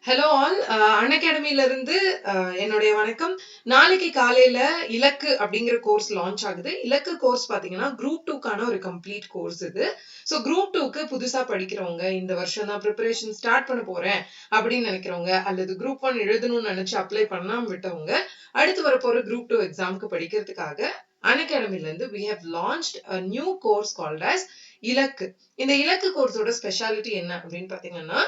Hello all அன்அகாடமில இருந்து என்னுடைய வணக்கம். நாளைக்கு காலையில இலக்கு அப்படிங்கிற கோர்ஸ் லான்ச் ஆகுது. இலக்கு கோர்ஸ் பாத்தீங்கன்னா குரூப் 2க்கான ஒரு கம்ப்ளீட் கோர்ஸ் இது. ஸோ குரூப் 2க்கு புதுசா படிக்கிறவங்க, இந்த வருஷம் தான் ப்ரிப்பரேஷன் ஸ்டார்ட் பண்ண போறேன் அப்படின்னு நினைக்கிறவங்க, அல்லது குரூப் 1 எழுதணும்னு நினைச்சு அப்ளை பண்ணாம விட்டவங்க, அடுத்து வரப்போற குரூப் 2 எக்ஸாமுக்கு படிக்கிறதுக்காக அன்அகாடமில இருந்து we have launched a new course called as இலக்கு. இந்த இலக்கு கோர்ஸோட ஸ்பெஷாலிட்டி என்ன அப்படின்னு பாத்தீங்கன்னா,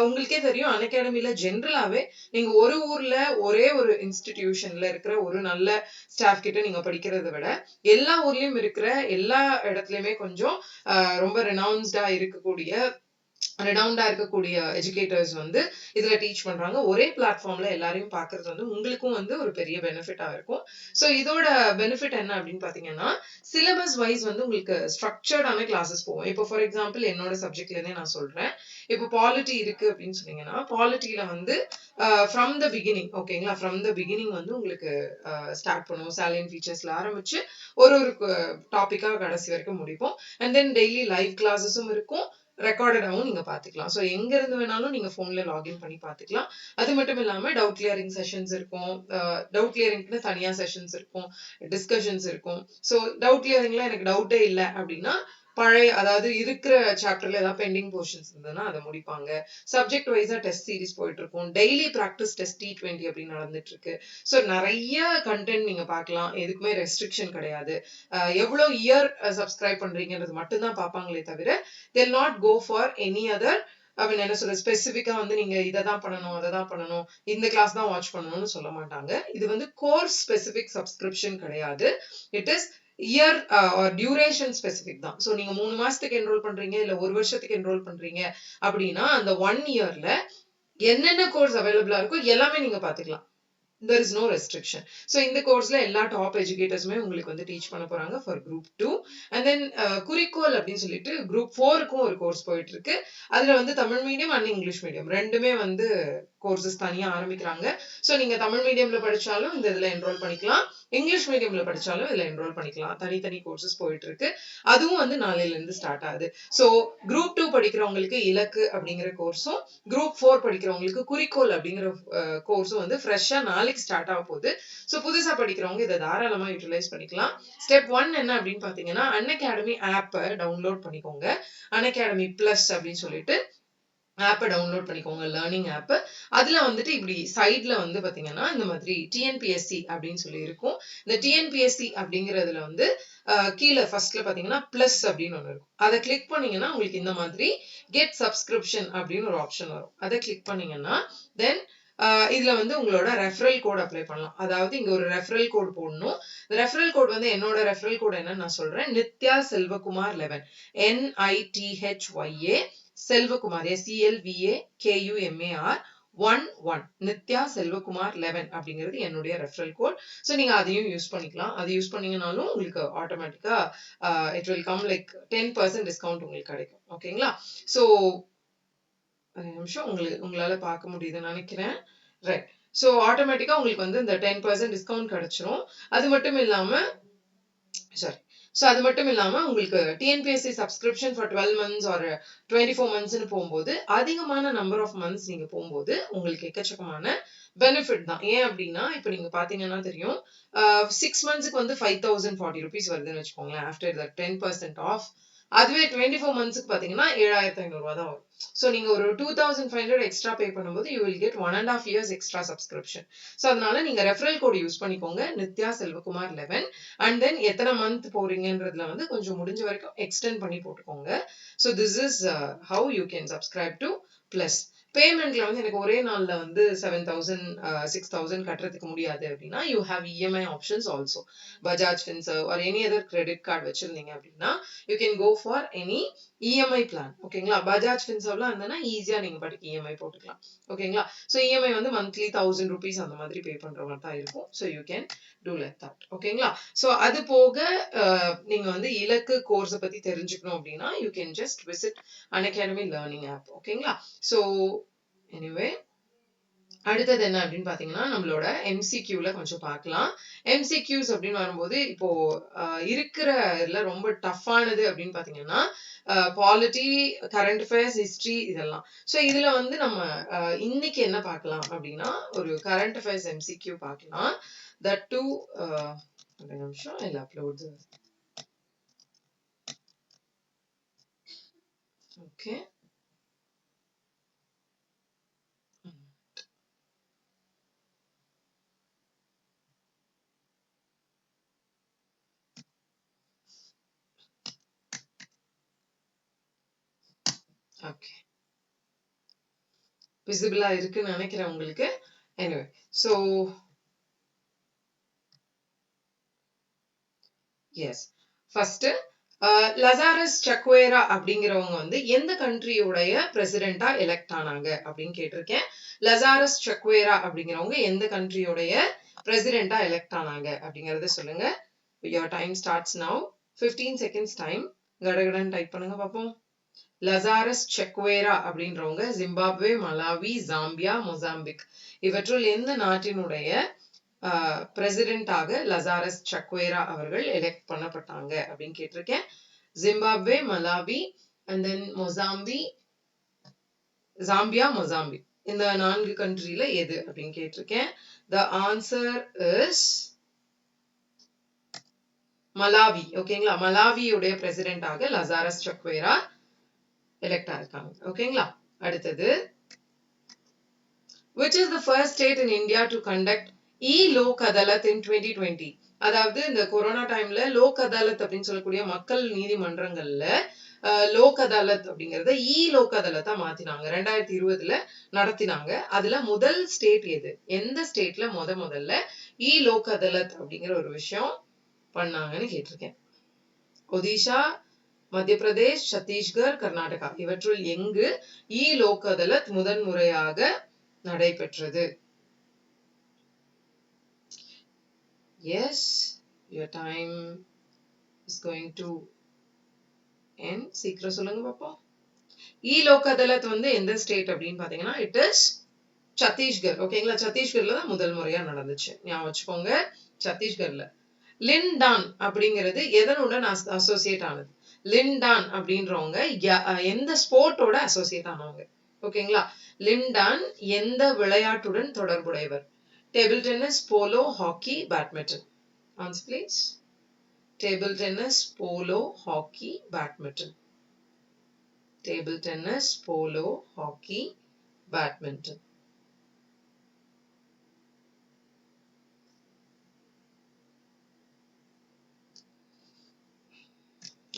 உங்களுக்கே தெரியும் அன்அகாடமில ஜென்ரலாவே நீங்க ஒரு ஊர்ல ஒரே ஒரு இன்ஸ்டிடியூஷன்ல இருக்கிற ஒரு நல்ல ஸ்டாஃப் கிட்ட நீங்க படிக்கிறதை விட எல்லா ஊர்லயும் இருக்கிற எல்லா இடத்துலயுமே கொஞ்சம் ரொம்ப ரெனவுன்ஸ்டா இருக்கக்கூடிய எஜுகேட்டர்ஸ் வந்து இதுல டீச் பண்றாங்க. ஒரே பிளாட்ஃபார்ம்ல எல்லாரையும் பாக்குறது வந்து உங்களுக்கும் வந்து ஒரு பெரிய பெனிஃபிட்டா இருக்கும். சோ இதோட பெனிஃபிட் என்ன அப்படின்னு பாத்தீங்கன்னா, சிலபஸ் வைஸ் வந்து உங்களுக்கு ஸ்ட்ரக்சர்டான கிளாஸஸ் போகும். இப்போ ஃபார் எக்ஸாம்பிள் என்னோட சப்ஜெக்ட்ல இருந்தே நான் சொல்றேன். இப்போ பாலிட்டி இருக்கு அப்படின்னு சொன்னீங்கன்னா, பாலிட்டியில வந்து ஃப்ரம் த பிகினிங், ஓகேங்களா, ஃப்ரம் த பிகினிங் வந்து உங்களுக்கு ஸ்டார்ட் பண்ணுவோம். சாலியன் ஃபீச்சர்ஸ்ல ஆரம்பிச்சு ஒரு ஒரு டாபிக்கா கடைசி வரைக்கும் முடிப்போம். அண்ட் தென் டெய்லி லைவ் கிளாஸஸும் இருக்கும், ரெக்கார்டடாவும் நீங்க பாத்துக்கலாம். ஸோ எங்க இருந்து வேணாலும் நீங்க போன்ல லாகின் பண்ணி பாத்துக்கலாம். அது மட்டும் இல்லாம டவுட் கிளியரிங் செஷன்ஸ் இருக்கும். டவுட் கிளியரிங்க்கு தனியா செஷன்ஸ் இருக்கும், டிஸ்கஷன்ஸ் இருக்கும். ஸோ டவுட் கிளியரிங்ல எனக்கு டவுட்டே இல்லை அப்படின்னா அதாவது இருக்கிற சாப்டர்ல ஏதாவது பெண்டிங் போர்ஷன்ஸ் இருந்ததுன்னா அதை முடிப்பாங்க. சப்ஜெக்ட் வைஸா டெஸ்ட் சீரிஸ் போயிட்டு இருக்கும். டெய்லி பிராக்டிஸ் டெஸ்ட் T20 அப்படின்னு நடந்துட்டு இருக்கு. ஸோ நிறைய கண்டென்ட் நீங்க பார்க்கலாம். எதுக்குமே ரெஸ்ட்ரிக்ஷன் கிடையாது. எவ்வளவு இயர் சப்ஸ்கிரைப் பண்றீங்கன்றது மட்டும்தான் பார்ப்பாங்களே தவிர they'll not go for any other அவன் என்ன சொல்ற ஸ்பெசிபிக்கா வந்து நீங்க இதை தான் பண்ணணும், அதை தான் பண்ணணும், இந்த கிளாஸ் தான் வாட்ச் பண்ணணும்னு சொல்ல மாட்டாங்க. இது வந்து கோர்ஸ் ஸ்பெசிபிக் சப்ஸ்கிரிப்ஷன் கிடையாது. It is year R duration specific தான். ஸோ நீங்க 3 மாசத்துக்கு என்ரோல் பண்றீங்க இல்ல ஒரு வருஷத்துக்கு என்ரோல் பண்றீங்க அப்படின்னா அந்த 1 இயர்ல என்னென்ன கோர்ஸ் அவைலபிளா இருக்கோ எல்லாமே நீங்க பாத்துக்கலாம். there is no restriction. So இந்த கோர்ஸ்ல எல்லா டாப் எஜுகேட்டர்ஸுமே உங்களுக்கு வந்து டீச் பண்ண போறாங்க for group 2. and then குறிக்கோள் அப்படின்னு சொல்லிட்டு group 4க்கும் ஒரு கோர்ஸ் போயிட்டு இருக்கு. அதுல வந்து Tamil medium and English medium ரெண்டுமே வந்து கோர்சஸ் தனியா ஆரம்பிக்கிறாங்க. ஸோ நீங்க தமிழ் மீடியம்ல படிச்சாலும் இந்த இதுல என்ரோல் பண்ணிக்கலாம், இங்கிலீஷ் மீடியம்ல படிச்சாலும் இதுல என்ரோல் பண்ணிக்கலாம். தனித்தனி கோர்சஸ் போயிட்டு இருக்கு. அதுவும் வந்து நாளையில இருந்து ஸ்டார்ட் ஆகுது. ஸோ குரூப் 2 படிக்கிறவங்களுக்கு இலக்கு அப்படிங்கிற கோர்ஸும், குரூப் 4 படிக்கிறவங்களுக்கு குறிக்கோள் அப்படிங்கிற கோர்ஸும் வந்து ஃப்ரெஷ்ஷா நாளைக்கு ஸ்டார்ட் ஆக போகுது. ஸோ புதுசா படிக்கிறவங்க இதை தாராளமா யூட்டிலைஸ் பண்ணிக்கலாம். ஸ்டெப் 1 என்ன அப்படின்னு பாத்தீங்கன்னா, அன்அகாடமி ஆப்பை டவுன்லோட் பண்ணிக்கோங்க. அன்அகாடமி பிளஸ் அப்படின்னு சொல்லிட்டு ஆப்பை டவுன்லோட் பண்ணிக்கோங்க, லேர்னிங் ஆப். அதுல வந்துட்டு இப்படி சைட்ல வந்து பாத்தீங்கன்னா இந்த மாதிரி டிஎன்பிஎஸ்சி அப்படின்னு சொல்லி இருக்கும். இந்த டிஎன்பிஎஸ்சி அப்படிங்கறதுல வந்து கீழே ஃபர்ஸ்ட்ல பாத்தீங்கன்னா பிளஸ் அப்படின்னு ஒண்ணு இருக்கும். அதை கிளிக் பண்ணீங்கன்னா உங்களுக்கு இந்த மாதிரி கெட் சப்ஸ்கிரிப்ஷன் அப்படின்னு ஒரு ஆப்ஷன் வரும். அதை கிளிக் பண்ணீங்கன்னா தென் இதுல வந்து உங்களோட ரெஃபரல் கோட் அப்ளை பண்ணலாம். அதாவது இங்க ஒரு ரெஃபரல் கோட் போடணும். ரெஃபரல் கோட் வந்து என்னோட ரெஃபரல் கோட் என்னன்னு நான் சொல்றேன். நித்யா செல்வகுமார் 11, NITHYA செல்வகுமார் SELVAKUMAR 11, நித்யா செல்வகுமார் 11 அப்படிங்கிறது என்னுடைய ரெஃபரல் கோட். ஸோ நீங்க அதையும் யூஸ் பண்ணிக்கலாம். அது யூஸ் பண்ணீங்கனாலும் உங்களுக்கு ஆட்டோமேட்டிக்கா it will come like 10% discount உங்களுக்கு கிடைக்கும். ஓகேங்களா? ஸோ நிமிஷம் உங்களால பார்க்க முடியுதுன்னு நினைக்கிறேன். ரைட். ஸோ ஆட்டோமேட்டிக்கா உங்களுக்கு வந்து இந்த 10% டிஸ்கவுண்ட் கிடைச்சிரும். அது மட்டும் இல்லாம உங்களுக்கு TNPSC subscription for 12 months or 24 monthsன்னு போகும்போது அதிகமான நம்பர் ஆஃப் மந்த்ஸ் நீங்க போகும்போது உங்களுக்கு எக்கச்சக்கமான பெனிஃபிட் தான். ஏன் அப்படின்னா இப்ப நீங்க பாத்தீங்கன்னா தெரியும், 6 monthsக்கு வந்து 5040 rupees வருதுன்னு வச்சுக்கோங்களேன் ஆஃப்டர் த 10% ஆஃப். அதுவே 24 monthsக்கு பாத்தீங்கன்னா 7500 ரூபாய் தான் வரும். ஸோ நீங்க ஒரு 2500 எக்ஸ்ட்ரா பே பண்ணும்போது you will get 1.5 years extra subscription. So அதனால நீங்க ரெஃபரல் கோட் யூஸ் பண்ணிக்கோங்க, நித்யா செல்வகுமார் 11. அண்ட் தென் எத்தனை மந்த் போறீங்கன்றதுல வந்து கொஞ்சம் முடிஞ்ச வரைக்கும் எக்ஸ்டெண்ட் பண்ணி போட்டுக்கோங்க. So this is how you can subscribe to plus. பேமெண்ட்ல வந்து எனக்கு ஒரே நாள்ல வந்து 7000 6000 கட்டுறதுக்கு முடியாது அப்படின்னா you have EMI options also. Bajaj Finserv or any other credit card வச்சிருந்தீங்க அப்படின்னா you can go for any EMI plan. ஓகேங்களா? பஜாஜ் ஃபின்சர்வ்லாம் இருந்ததுன்னா ஈஸியா நீங்க பாட்டுக்கு இஎம்ஐ போட்டுக்கலாம். ஓகேங்களா? ஸோ இஎம்ஐ வந்து மந்த்லி 1000 rupees அந்த மாதிரி பே பண்ற மாதிரி தான் இருக்கும். So you can do like that. ஓகேங்களா? ஸோ அது போக நீங்க வந்து இலக்கு கோர்ஸை பத்தி தெரிஞ்சுக்கணும் அப்படின்னா you can just visit Unacademy learning app. ஓகேங்களா? ஸோ எனிவே அடுத்தது என்ன அப்படின்னு பாத்தீங்கன்னா நம்மளோட எம்சிக்யூல கொஞ்சம் பார்க்கலாம். எம்சிக்யூஸ் அப்படின்னு வரும்போது இப்போ இருக்கிற இதுல ரொம்ப டஃப்பானது அப்படின்னு பாத்தீங்கன்னா பாலிட்டி, கரண்ட் அஃபேர்ஸ், ஹிஸ்டரி இதெல்லாம். ஸோ இதுல வந்து நம்ம இன்னைக்கு என்ன பார்க்கலாம் அப்படின்னா ஒரு கரண்ட் அஃபேர்ஸ் எம்சிக்யூ பார்க்கலாம். தட் டூ ஒரு நிமிஷம் இல்லை அப்லோட். ஓகே, ஓகே விசிபிளா இருக்குன்னு நினைக்கிறேன் உங்களுக்கு. Anyway so yes, first Lazarus சக்வேரா அப்படிங்கிறவங்க வந்து எந்த கண்ட்ரியோடைய பிரசிடென்டா எலெக்ட் ஆனாங்க அப்படின்னு கேட்டிருக்கேன். லசாரஸ் சக்வேரா அப்படிங்கிறவங்க எந்த கண்ட்ரியோடைய பிரசிடென்டா எலெக்ட் ஆனாங்க அப்படிங்கறத சொல்லுங்க. your time starts now. 15 seconds time. கடகடன் டைப் பண்ணுங்க பாப்போம். லசாரஸ் செக்வேரா அப்படின்றவங்க ஜிம்பாப்வே, மலாவி, ஜாம்பியா, மொசாம்பிக் இவற்றுள் எந்த நாட்டினுடைய பிரசிடென்டாக லசாரஸ் சக்வேரா அவர்கள் எலெக்ட் பண்ணப்பட்டாங்க அப்படின்னு கேட்டிருக்கேன். Zimbabwe, Malawi and then Zambia, Mozambique இந்த 4 கண்ட்ரில எது அப்படின்னு கேட்டிருக்கேன். The answer is Malawi. ஓகேங்களா, மலாவியுடைய பிரசிடென்டாக லசாரஸ் சக்வேரா எலெக்ட் ஆயிருக்காங்க. ஓகேங்களா, அடுத்தது which is the first state in India to conduct e-lok adalat in 2020? அதாவது இந்த கொரோனா டைம்ல லோக் அதாலத் அப்படின்னு சொல்லக்கூடிய மக்கள் நீதிமன்றங்கள்ல லோக் அதாலத் அப்படிங்கறத லோக் அதாலத்தா மாத்தினாங்க. 2020 நடத்தினாங்க. அதுல முதல் ஸ்டேட் எது? எந்த ஸ்டேட்ல முதல்ல லோக் அதாலத் அப்படிங்கிற ஒரு விஷயம் பண்ணாங்கன்னு கேட்டிருக்கேன். ஒடிஷா, மத்திய பிரதேஷ், சத்தீஸ்கர், கர்நாடகா இவற்றுள் எங்கு லோக் அதாலத் முதன்முறையாக நடைபெற்றது? Yes, your time is going to end. சீக்கிரம் சொல்லுங்க பாப்போம். லோக் அதாலத் வந்து எந்த ஸ்டேட் அப்படின்னு பாத்தீங்கன்னா இட் இஸ் சத்தீஸ்கர். ஓகேங்களா, சத்தீஸ்கர்ல தான் முதல் முறையா நடந்துச்சு. ஞாபகம் வச்சுக்கோங்க, சத்தீஸ்கர்ல. லின்டான் அப்படிங்கிறது எதனுடன் அசோசியேட் ஆனது? லின்டான் அப்படின்றவங்க எந்த ஸ்போர்ட்டோட அசோசியேட் ஆனவங்க? ஓகேங்களா, லின்டான் எந்த விளையாட்டுடன் தொடர்புடையவர்? Table tennis, polo, hockey, badminton. Answer please. Table tennis, polo, hockey, badminton. Table tennis, polo, hockey, badminton.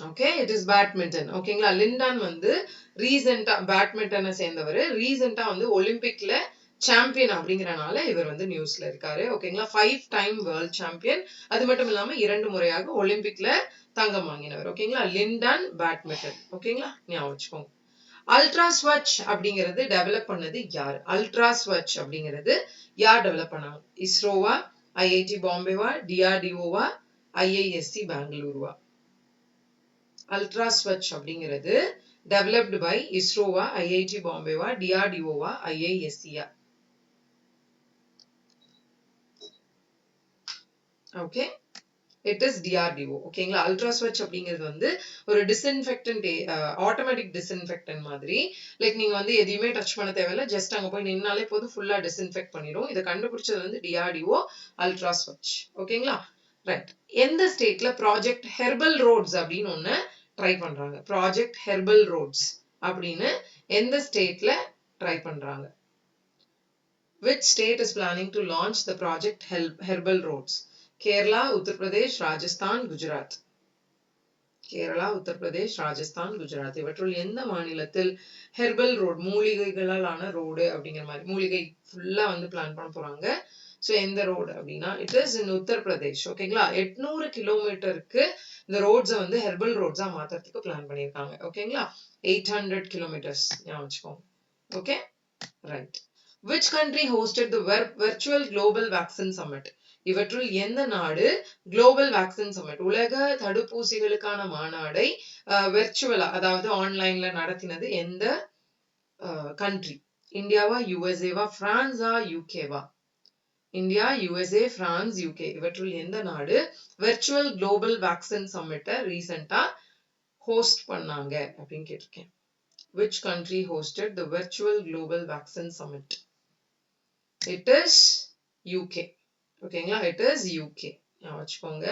Okay, it is badminton. ஓகேங்களா, லிண்டான் வந்து ரீசெண்டா பேட்மிண்டனை சேர்ந்தவர். ரீசெண்டா வந்து ஒலிம்பிக்ல சாம்பியன் அப்படிங்கறனால இவர் வந்து நியூஸ்ல இருக்காரு. ஓகேங்களா, 5 டைம் வேர்ல்ட் சாம்பியன். அது மட்டும் இல்லாம 2 முறையாக ஒலிம்பிக்ல தங்கம் வாங்கினவர். ஓகேங்களா, லிண்டான் பேட்மிண்டன். ஓகேங்களா, ஞாபகம் வச்சுக்கோங்க. அல்ட்ரா ஸ்வச் அப்படிங்கிறது டெவலப் பண்ணது யார்? அல்ட்ரா ஸ்வச் அப்படிங்கிறது யார் டெவலப் பண்ணாங்க? இஸ்ரோவா, ஐஐடி பாம்பேவா, டிஆர்டிஓவா, ஐஐஎஸ்சி பெங்களூருவா? அல்ட்ரா ஸ்வச் அப்படிங்கிறது டெவலப்டு பை இஸ்ரோவா, ஐஐடி பாம்பேவா, டிஆர்டிஓவா, ஐஐஎஸ்சியா? Okay, it is DRDO. ஓகேங்களா, அல்ட்ரா ஸ்வச் அப்படிங்கிறது வந்து ஒரு டிஸ்இன்ஃபெக்டன்ட், ஆட்டோமேட்டிக் டிஸ்இன்ஃபெக்டன்ட் மாதிரி. லைக் நீங்க வந்து எதையுமே டச் பண்ண தேவையில்ல, ஜஸ்ட் அங்க போய் நின்னாலே போதும், ஃபுல்லா டிஸ்இன்ஃபெக்ட் பண்ணிடும். இதை கண்டுபிடிச்சது வந்து டிஆர்டிஓ அல்ட்ரா ஸ்வச். ஓகேங்களா, ரைட். எந்த ஸ்டேட்ல ப்ராஜெக்ட் ஹெர்பல் ரோட்ஸ் அப்படின்னு ஒண்ணு ட்ரை பண்றாங்க? ப்ராஜெக்ட் ஹெர்பல் ரோட்ஸ் அப்படின்னு எந்த ஸ்டேட்ல ட்ரை பண்றாங்க? Which state is planning to launch the project Herbal Roads? Kerala, Uttar Pradesh, Rajasthan, Gujarat. Kerala, Uttar Pradesh, Rajasthan, Gujarat இவற்றுள் எந்த மாநிலத்தில் ஹெர்பல் ரோட், மூலிகைகளால் ஆன ரோடு அப்படிங்கிற மாதிரி மூலிகை ஃபுல்லா வந்து பிளான் பண்ண போறாங்க? ஸோ எந்த ரோடு அப்படின்னா இட் இஸ் இன் உத்தரப்பிரதேஷ். ஓகேங்களா, 800 கிலோமீட்டருக்கு இந்த ரோட்ஸை வந்து ஹெர்பல் ரோட்ஸா மாத்துறதுக்கு பிளான் பண்ணியிருக்காங்க. ஓகேங்களா, 800 கிலோமீட்டர்ஸ் ஞாபகம் வச்சுக்கோங்க. Okay, right. Which country hosted the virtual global vaccine summit? இவற்றுள் எந்த நாடு குளோபல் வேக்சின் சமிட், உலக தடுப்பூசிகளுக்கான மாநாடை வெர்ச்சுவலா அதாவது ஆன்லைன்ல நடத்தினது? எந்த கண்ட்ரி? இந்தியாவா யுஎஸ்ஏவா பிரான்ஸா யூகேவா? இந்தியா, யுஎஸ்ஏ, பிரான்ஸ், யூகே இவற்றுள் எந்த நாடு வெர்ச்சுவல் குளோபல் வேக்சின் சம்மிட்ட ரீசெண்டா ஹோஸ்ட் பண்ணாங்க அப்படின்னு கேட்டிருக்கேன். Which country hosted the virtual global vaccine summit? It is UK. ஓகேங்களா? It is UK. நான் வச்சுக்கோங்க.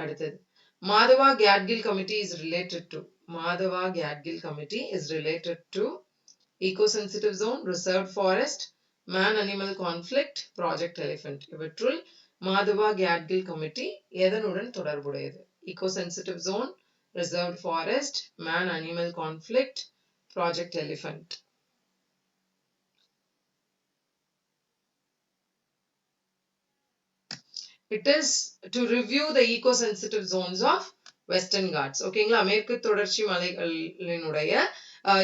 அடுத்தது Madhava Gadgil Committee is related to. Madhava Gadgil Committee is related to eco-sensitive zone, reserved forest, man-animal conflict, Project Elephant. இவற்றுள் Madhava Gadgil Committee எதனுடன் தொடர்புடையது? Eco-sensitive zone, reserved forest, man-animal conflict, Project Elephant. It is to review the eco-sensitive zones of Western Ghats. ஓகேங்களா? மேற்கு தொடர்ச்சி மலைகளினுடைய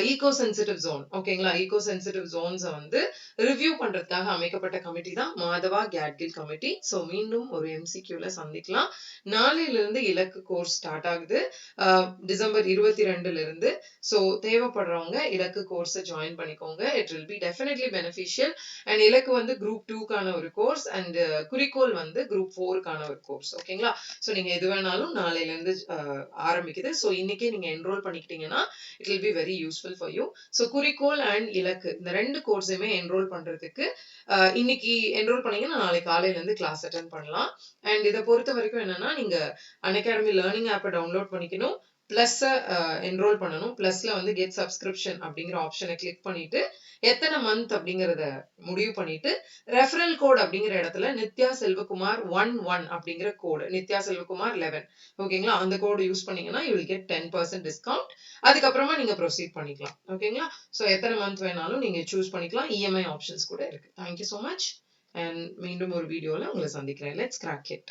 ego sensitive zone. ஓகேங்களா? Ego sensitive ஜோன்ஸ வந்து review பண்றதுக்காக அமைக்கப்பட்ட committee தான் மாதவா கேட்கில் கமிட்டி. ஸோ மீண்டும் ஒரு எம்சிக்யூல சந்திக்கலாம். நாளையிலிருந்து இலக்கு கோர்ஸ் ஸ்டார்ட் ஆகுது. டிசம்பர் 22ல இருந்து. ஸோ தேவைப்படுறவங்க இலக்கு கோர்ஸை ஜாயின் பண்ணிக்கோங்க. It will be definitely beneficial. And இலக்கு வந்து குரூப் 2க்கான ஒரு கோர்ஸ் அண்ட் குறிக்கோள் வந்து குரூப் 4க்கான ஒரு கோர்ஸ். ஓகேங்களா? ஸோ நீங்க எது வேணாலும் நாளையிலிருந்து ஆரம்பிக்குது. ஸோ இன்னைக்கே நீங்க என்ரோல் பண்ணிக்கிட்டீங்கன்னா it will be very useful for you. So குறிக்கோள் அண்ட் இலக்கு இந்த 2 கோர்ஸுமே என்ரோல் பண்றதுக்கு இன்னைக்கு என்ரோல் பண்ணீங்கன்னா நாளைக்கு காலையில இருந்து கிளாஸ் அட்டென்ட் பண்ணலாம். அண்ட் இதை பொறுத்த வரைக்கும் என்னன்னா நீங்க அன்அகாடமி லேர்னிங் ஆப்பை டவுன்லோட் பண்ணிக்கணும். பிளஸ் என்ரோல் பண்ணணும். பிளஸ்ல வந்து கெட் சப்ஸ்கிரிப்ஷன் அப்படிங்கிற ஆப்ஷனை கிளிக் பண்ணிட்டு எத்தனை மந்த் அப்படிங்கறத முடிவு பண்ணிட்டு ரெஃபரல் கோட் அப்படிங்கிற இடத்துல நித்யா செல்வகுமார் 11 அப்படிங்கிற கோடு நித்யா செல்வகுமார் 11 ஓகேங்களா? அந்த கோடு யூஸ் பண்ணீங்கன்னா யூ வில் கெட் 10% டிஸ்கவுண்ட். அதுக்கப்புறமா நீங்க ப்ரொசீட் பண்ணிக்கலாம். ஓகேங்களா? ஸோ எத்தனை மந்த் வேணாலும் நீங்க சூஸ் பண்ணிக்கலாம். இஎம்ஐ ஆப்ஷன்ஸ் கூட இருக்கு. Thank you so much. அண்ட் மீண்டும் ஒரு வீடியோல உங்களை சந்திக்கிறேன். Let's crack it.